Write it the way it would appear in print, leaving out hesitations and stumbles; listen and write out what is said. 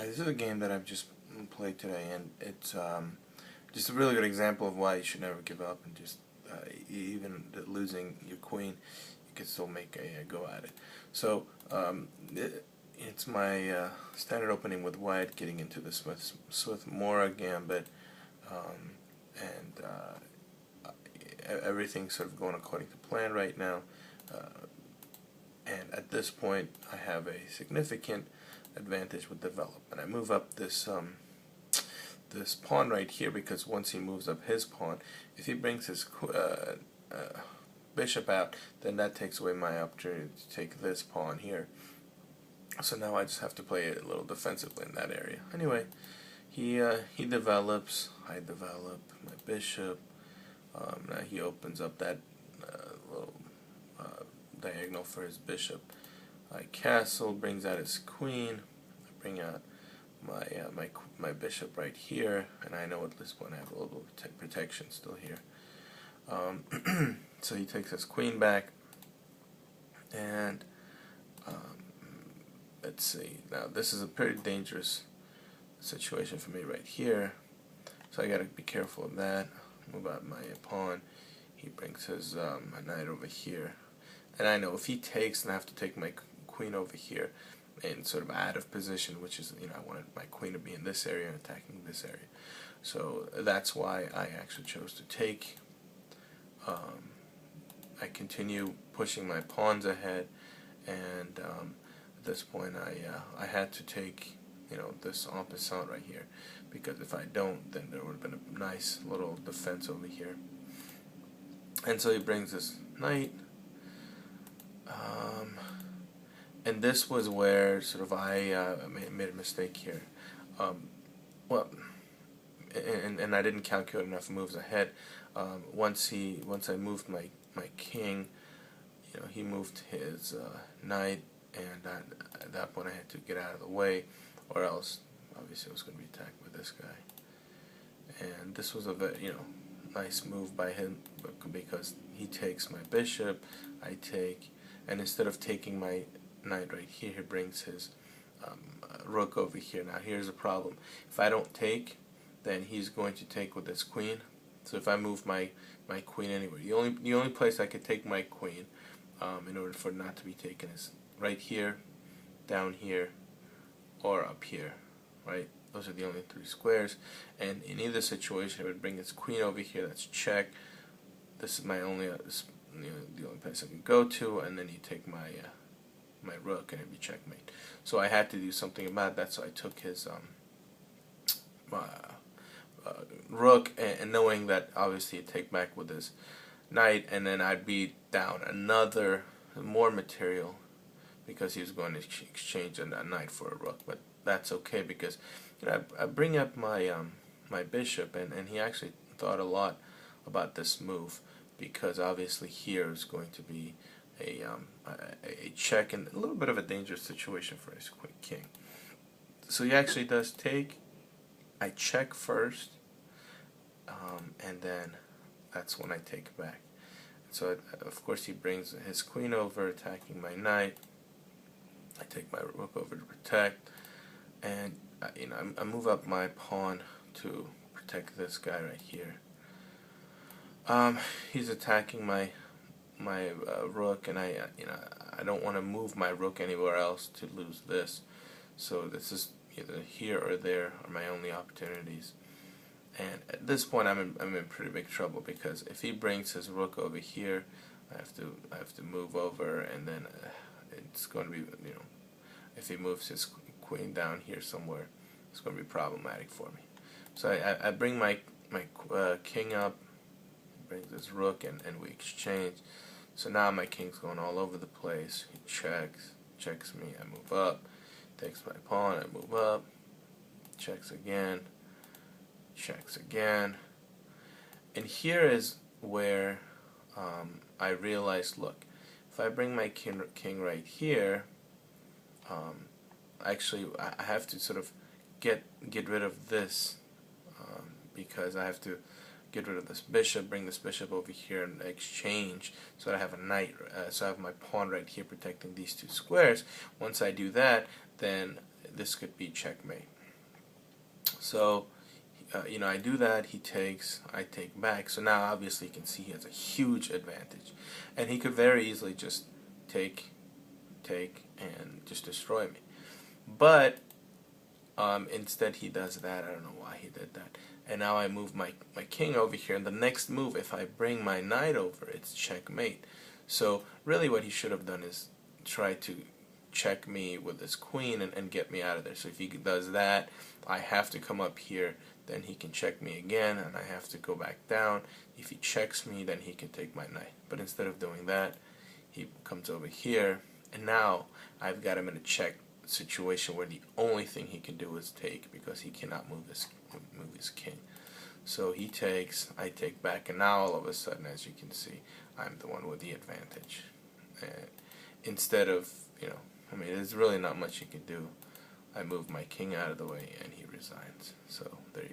Hi, this is a game that I've just played today, and it's just a really good example of why you should never give up, and just even losing your queen, you can still make a go at it. So it's my standard opening with white, getting into the Swift-Mora gambit, and everything's sort of going according to plan right now. And at this point, I have a significant advantage with development. I move up this this pawn right here, because once he moves up his pawn, if he brings his bishop out, then that takes away my opportunity to take this pawn here. So now I just have to play it a little defensively in that area. Anyway, he develops, I develop my bishop. Now he opens up that little diagonal for his bishop. I castle, brings out his queen. I bring out my bishop right here, and I know at this point I have a little bit of protection still here. So he takes his queen back, and let's see. Now this is a pretty dangerous situation for me right here, so I got to be careful of that. Move out my pawn. He brings his knight over here, and I know if he takes, then I have to take my queen over here in sort of out of position, which is, I wanted my queen to be in this area and attacking this area. So that's why I actually chose to take. I continue pushing my pawns ahead, and at this point I had to take this en passant right here, because if I don't, then there would have been a nice little defense over here. And so he brings this knight, and this was where sort of I made a mistake here. Well, and I didn't calculate enough moves ahead. Once I moved my king, he moved his knight, and at that point I had to get out of the way, or else obviously I was going to be attacked by this guy. And this was a very nice move by him, because he takes my bishop, I take, and instead of taking my knight right here, he brings his rook over here. Now here's a problem. If I don't take, then he's going to take with his queen. So if I move my queen anywhere, the only place I could take my queen in order for it not to be taken is right here, down here, or up here, right? Those are the only three squares, and in either situation it would bring his queen over here. That's check. This is my only the only place I can go to, and then you take my my rook, and it'd be checkmate. So I had to do something about that. So I took his rook, and knowing that obviously he'd take back with his knight, and then I'd be down another more material, because he was going to exchange a knight for a rook. But that's okay, because I bring up my my bishop, and he actually thought a lot about this move, because obviously here is going to be a check and a little bit of a dangerous situation for his king. So he actually does take. I check first, and then that's when I take back. So of course he brings his queen over, attacking my knight. I take my rook over to protect, and I move up my pawn to protect this guy right here. He's attacking my rook, and I don't want to move my rook anywhere else to lose this. So this is either here or there are my only opportunities. And at this point I'm in pretty big trouble, because if he brings his rook over here, I have to move over, and then it's going to be if he moves his queen down here somewhere, it's going to be problematic for me. So I bring my king up, brings his rook, and we exchange. So now my king's going all over the place. He checks me, I move up, takes my pawn, I move up, checks again, and here is where I realized, look, if I bring my king right here, actually I have to sort of get rid of this, because I have to get rid of this bishop, bring this bishop over here and exchange, so that I have a knight, so I have my pawn right here protecting these two squares. Once I do that, then this could be checkmate. So, I do that, he takes, I take back. So now obviously you can see he has a huge advantage. And he could very easily just take, and just destroy me. But instead he does that. I don't know why he did that. And now I move my king over here. And the next move, if I bring my knight over, it's checkmate. So really what he should have done is try to check me with his queen and get me out of there. So if he does that, I have to come up here, then he can check me again, and I have to go back down. If he checks me, then he can take my knight. But instead of doing that, he comes over here, and now I've got him in a check situation where the only thing he can do is take, because he cannot move his king. So he takes, I take back, and now all of a sudden, as you can see, I'm the one with the advantage. And instead of, there's really not much you can do. I move my king out of the way, and he resigns. So there you go.